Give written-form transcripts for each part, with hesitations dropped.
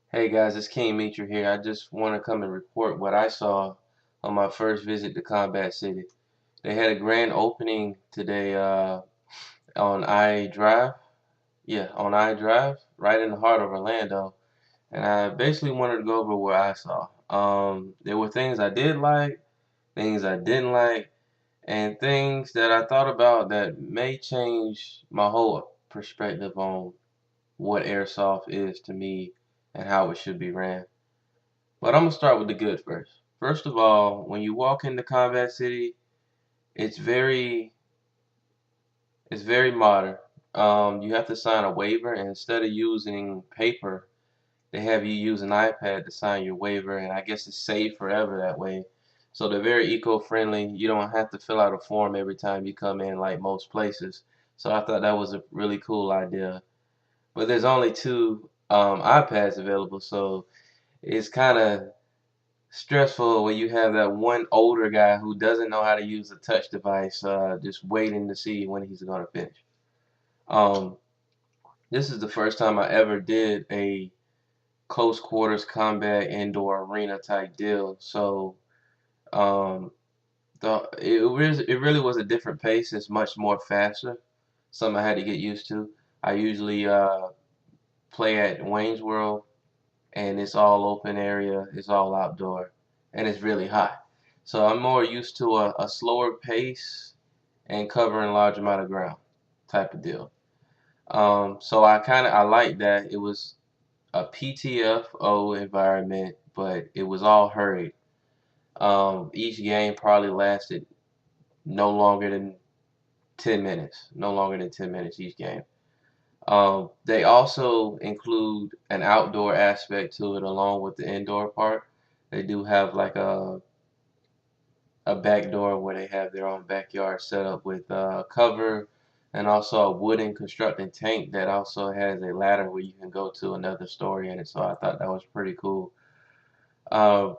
Hey guys, it's King Meecher here. I just want to come and report what I saw on my first visit to Combat City. They had a grand opening today on I Drive. Yeah, on I Drive, right in the heart of Orlando. And I basically wanted to go over what I saw. There were things I did like, things I didn't like, and things that I thought about that may change my whole perspective on what airsoft is to me and how it should be ran. But I'm gonna start with the good first. First of all, when you walk into Combat City, it's very it's very modern. You have to sign a waiver, and instead of using paper, they have you use an iPad to sign your waiver, and I guess it's saved forever that way. So they're very eco-friendly. You don't have to fill out a form every time you come in like most places. So I thought that was a really cool idea. But there's only two iPads available, so it's kind of stressful when you have that one older guy who doesn't know how to use a touch device, just waiting to see when he's going to finish. Um, this is the first time I ever did a close quarters combat indoor arena type deal, so um, it really was a different pace. It's much more faster, something I had to get used to. I usually play at Wayne's World, and it's all open area, it's all outdoor, and it's really hot. So I'm more used to a slower pace and covering a large amount of ground type of deal. So I like that it was a PTFO environment, but it was all hurried. Each game probably lasted no longer than 10 minutes, no longer than 10 minutes each game. They also include an outdoor aspect to it along with the indoor part. They do have like a back door where they have their own backyard set up with cover and also a wooden constructed tank that also has a ladder where you can go to another story in it. So I thought that was pretty cool. Uh,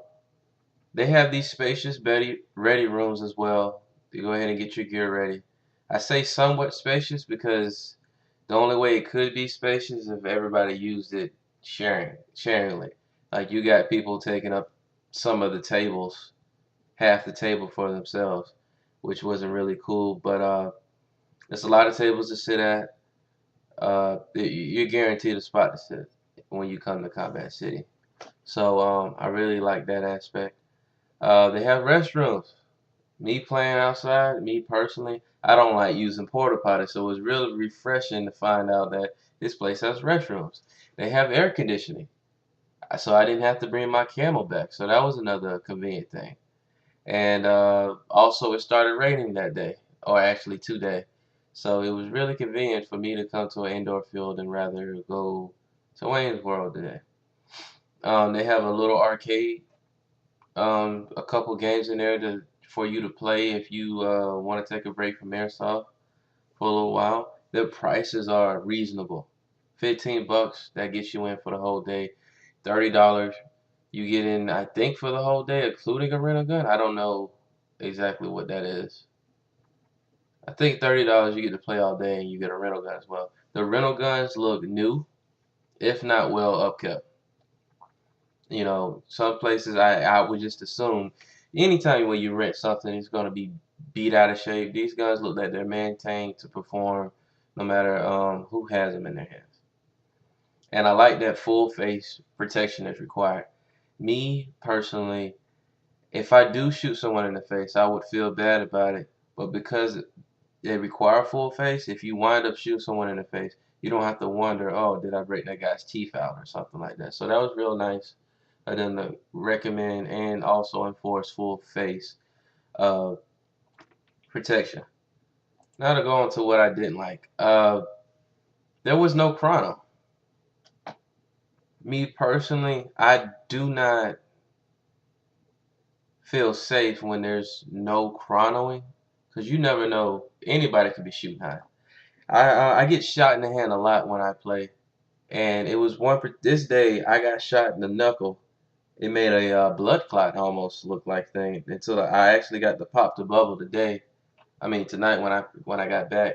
they have these spacious ready rooms as well. You go ahead and get your gear ready. I say somewhat spacious because the only way it could be spacious is if everybody used it sharingly. Like you got people taking up some of the tables, half the table for themselves, which wasn't really cool. But there's a lot of tables to sit at. You're guaranteed a spot to sit when you come to Combat City. So I really like that aspect. They have restrooms. Me playing outside, me personally, I don't like using porta potties, so it was really refreshing to find out that this place has restrooms. They have air conditioning, so I didn't have to bring my camel back. So that was another convenient thing. And also, it started raining that day, or actually today. So it was really convenient for me to come to an indoor field and rather go to Wayne's World today. They have a little arcade, a couple games in there for you to play if you want to take a break from airsoft for a little while. The prices are reasonable. 15 bucks, that gets you in for the whole day. $30, you get in, I think, for the whole day, including a rental gun. I don't know exactly what that is. I think $30 you get to play all day and you get a rental gun as well. The rental guns look new, if not well upkept. You know, some places I would just assume anytime when you rent something, it's going to be beat out of shape. These guns look like they're maintained to perform no matter who has them in their hands. And I like that full face protection is required. Me personally, if I do shoot someone in the face, I would feel bad about it. But because they require full face, if you wind up shooting someone in the face, you don't have to wonder, oh, did I break that guy's teeth out or something like that. So that was real nice of them to recommend and also enforce full face uh, protection. Now to go on to what I didn't like. There was no chrono. Me personally, I do not feel safe when there's no chronoing because you never know. Anybody could be shooting high. I get shot in the hand a lot when I play, and it was this day I got shot in the knuckle. It made a blood clot almost look like thing until I actually got to pop the bubble today. I mean tonight when I got back.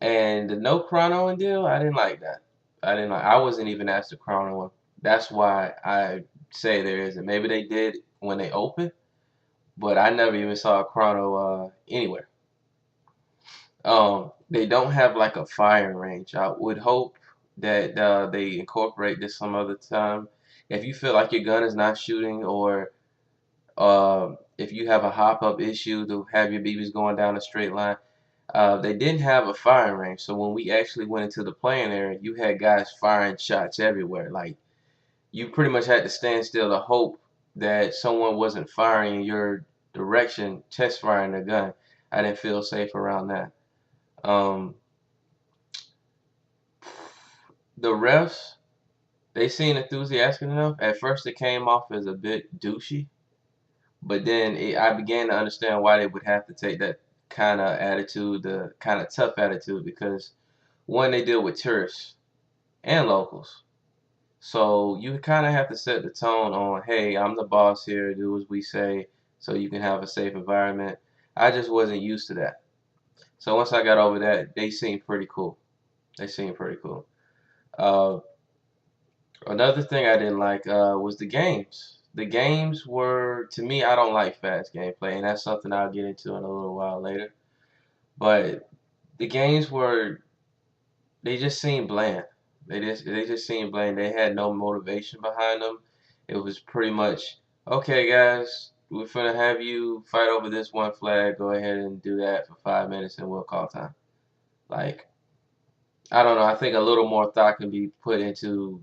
And the no chrono deal, I didn't like that. I didn't like. I wasn't even asked to chrono him. That's why I say there isn't. Maybe they did when they opened, but I never even saw a chrono anywhere. They don't have like a firing range. I would hope that they incorporate this some other time. If you feel like your gun is not shooting, or if you have a hop up issue to have your BBs going down a straight line, they didn't have a firing range. So when we actually went into the playing area, you had guys firing shots everywhere. Like you pretty much had to stand still to hope that someone wasn't firing in your direction, test firing their gun. I didn't feel safe around that. Um, the refs, they seemed enthusiastic enough. At first, it came off as a bit douchey, but then I began to understand why they would have to take that kind of attitude, the kind of tough attitude, because one, they deal with tourists and locals. So you kind of have to set the tone on, hey, I'm the boss here, do as we say, so you can have a safe environment. I just wasn't used to that. So once I got over that, they seemed pretty cool. They seemed pretty cool. Uh, Another thing I didn't like was the games. The games were, to me, I don't like fast gameplay, and that's something I'll get into in a little while later. But the games were, they just seemed bland. They just seemed bland. They had no motivation behind them. It was pretty much, okay, guys, we're gonna have you fight over this one flag. Go ahead and do that for 5 minutes, and we'll call time. Like, I don't know. I think a little more thought can be put into,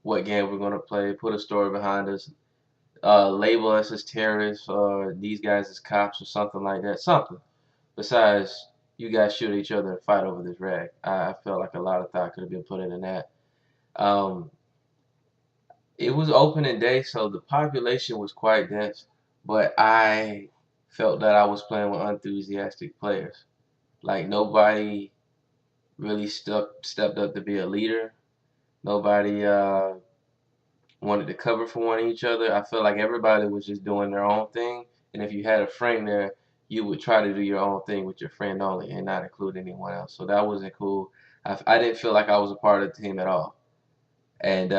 what game we're gonna play. Put a story behind us. Label us as terrorists or these guys as cops or something like that. Something besides you guys shoot each other and fight over this rag. I felt like a lot of thought could have been put into that. Um, it was opening day, so the population was quite dense, but I felt that I was playing with enthusiastic players. Like nobody really stepped up to be a leader. Nobody wanted to cover for one each other. I feel like everybody was just doing their own thing, and if you had a friend there, you would try to do your own thing with your friend only and not include anyone else. So that wasn't cool. I didn't feel like I was a part of the team at all. And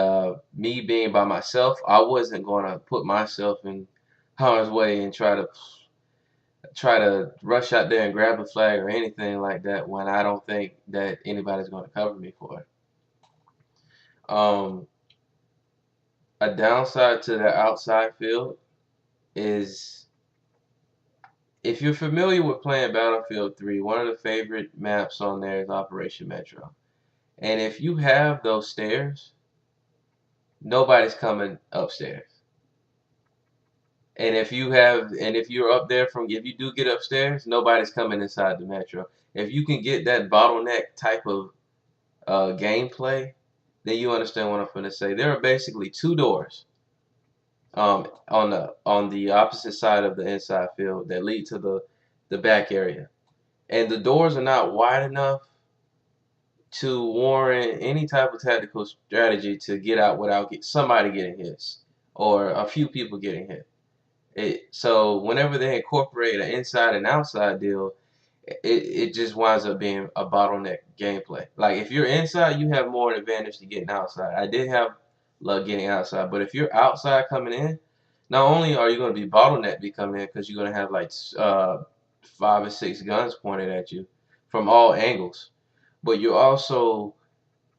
me being by myself, I wasn't going to put myself in harm's way and try to rush out there and grab a flag or anything like that when I don't think that anybody's going to cover me for it. Um, a downside to the outside field is, if you're familiar with playing Battlefield 3, one of the favorite maps on there is Operation Metro. And if you have those stairs, nobody's coming upstairs. And if you're up there if you do get upstairs, nobody's coming inside the Metro. If you can get that bottleneck type of gameplay, then you understand what I'm going to say. There are basically two doors on the opposite side of the inside field that lead to the back area. And the doors are not wide enough to warrant any type of tactical strategy to get out without somebody getting hit or a few people getting hit. So whenever they incorporate an inside and outside deal, it just winds up being a bottleneck gameplay. Like if you're inside, you have more advantage to getting outside. I did have luck getting outside, but if you're outside coming in, not only are you going to be bottlenecked to come in because you're going to have like 5 or 6 guns pointed at you from all angles, but you're also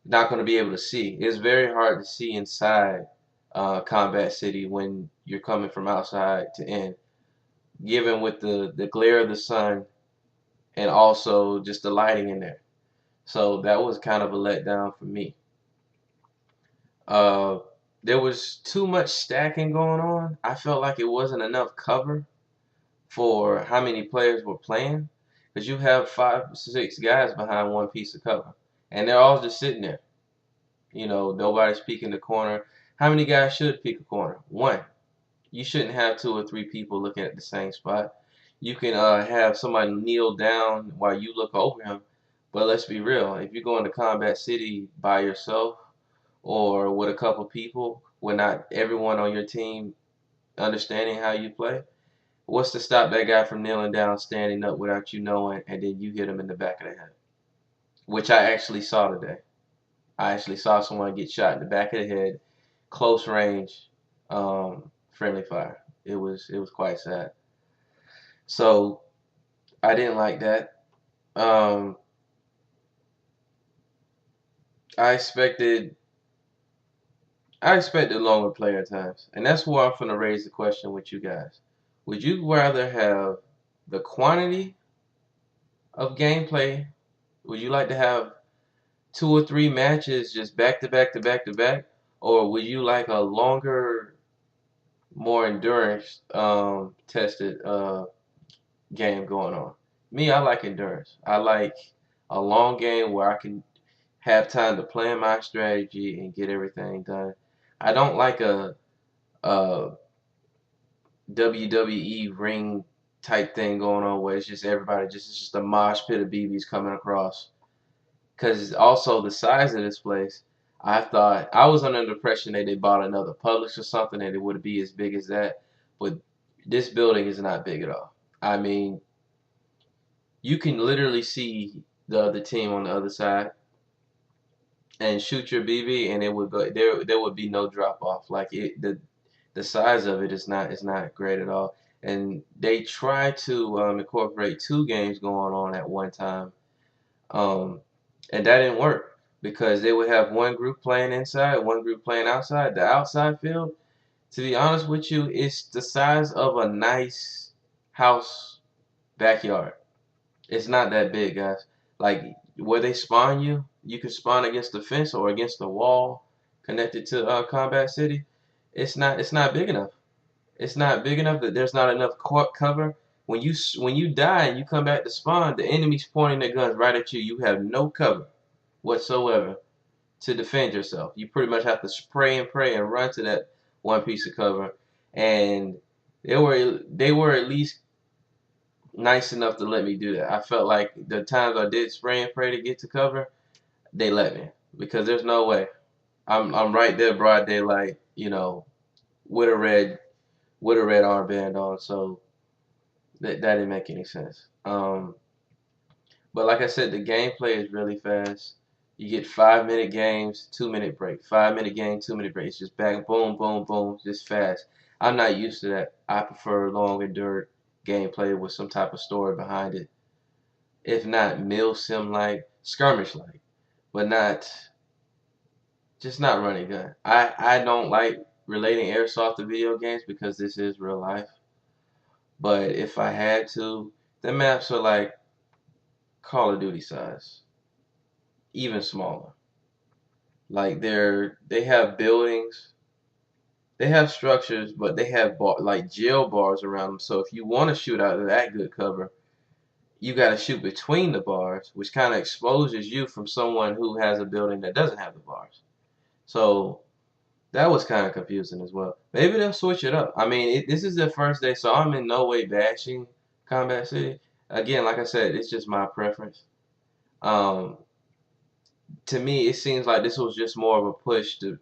not going to be able to see. It's very hard to see inside Combat City when you're coming from outside to in, given with the glare of the sun and also just the lighting in there. So that was kind of a letdown for me. Uh, there was too much stacking going on. I felt like it wasn't enough cover for how many players were playing, because you have 5 or 6 guys behind one piece of cover, and they're all just sitting there. Nobody's peeking the corner. How many guys should peek a corner? One. You shouldn't have 2 or 3 people looking at the same spot. You can have somebody kneel down while you look over him. But let's be real. If you're going to Combat City by yourself or with a couple people, with not everyone on your team understanding how you play, what's to stop that guy from kneeling down, standing up without you knowing, and then you hit him in the back of the head? Which I actually saw today. I actually saw someone get shot in the back of the head, close range, friendly fire. It was quite sad. So I didn't like that. Um, I expected I expected longer player times, and that's why I'm gonna raise the question with you guys. Would you rather have the quantity of gameplay? Would you like to have two or three matches just back to back to back to back, or would you like a longer, more endurance tested game going on? Me, I like endurance. I like a long game where I can have time to plan my strategy and get everything done. I don't like a WWE ring type thing going on where it's just everybody just it's just a mosh pit of BBs coming across. Because also the size of this place, I thought I was under the impression that they bought another Publix or something and it would be as big as that, but this building is not big at all. I mean, you can literally see the other team on the other side and shoot your BB and it would go there would be no drop off. Like the size of it is not great at all. And they try to incorporate two games going on at one time, um, and that didn't work because they would have one group playing inside, one group playing outside. The outside field, to be honest with you, it's the size of a nice house backyard. It's not that big, guys. Like where they spawn you, you can spawn against the fence or against the wall connected to Combat City. It's not big enough. It's not big enough that there's not enough cover. When you die and you come back to spawn, the enemy's pointing their guns right at you. You have no cover whatsoever to defend yourself. You pretty much have to spray and pray and run to that one piece of cover. And they were at least nice enough to let me do that. I felt like the times I did spray and pray to get to cover, they let me because there's no way. I'm right there, broad daylight, with a red armband on. So that didn't make any sense. But like I said, the gameplay is really fast. You get 5 minute games, 2 minute break. 5 minute game, 2 minute break. It's just back, boom, boom, boom, just fast. I'm not used to that. I prefer long endured gameplay with some type of story behind it. If not mill sim like, skirmish like, but not running gun. I don't like relating airsoft to video games because this is real life. But if I had to, the maps are like Call of Duty size, even smaller. Like they have buildings, they have structures, but they have like jail bars around them. So if you want to shoot out of that good cover, you got to shoot between the bars, which kind of exposes you from someone who has a building that doesn't have the bars. So that was kind of confusing as well. Maybe they'll switch it up. I mean, this is their first day, so I'm in no way bashing Combat City. Again, like I said, it's just my preference. Um, to me, it seems like this was just more of a push to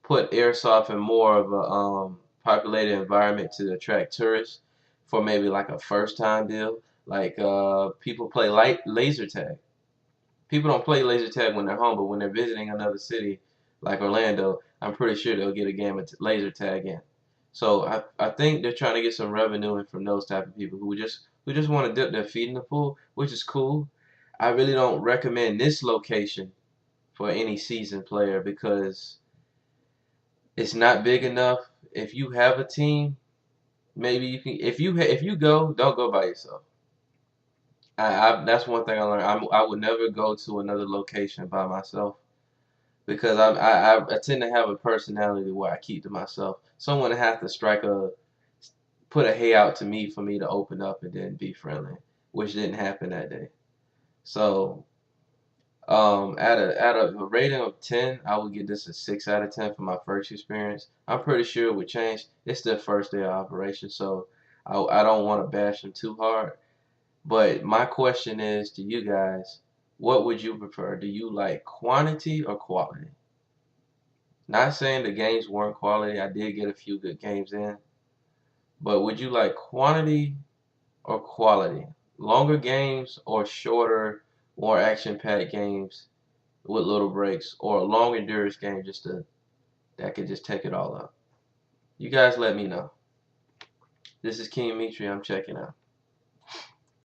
put airsoft in more of a populated environment to attract tourists for maybe like a first time deal. Like people play light laser tag. People don't play laser tag when they're home, but when they're visiting another city like Orlando, I'm pretty sure they'll get a game of laser tag in. So I think they're trying to get some revenue in from those type of people who just want to dip their feet in the pool, which is cool. I really don't recommend this location for any seasoned player because it's not big enough. If you have a team, maybe you can. If you go, don't go by yourself. That's one thing I learned. I would never go to another location by myself because I tend to have a personality where I keep to myself. Someone has to put a hey out to me for me to open up and then be friendly, which didn't happen that day. So at a rating of 10, I would give this a 6 out of 10 for my first experience. I'm pretty sure it would change. It's their first day of operation, so I don't want to bash them too hard. But my question is to you guys, what would you prefer? Do you like quantity or quality? Not saying the games weren't quality. I did get a few good games in. But would you like quantity or quality? Longer games or shorter, more action-packed games with little breaks, or a long endurance game that could just take it all out. You guys let me know. This is King Mitri. I'm checking out.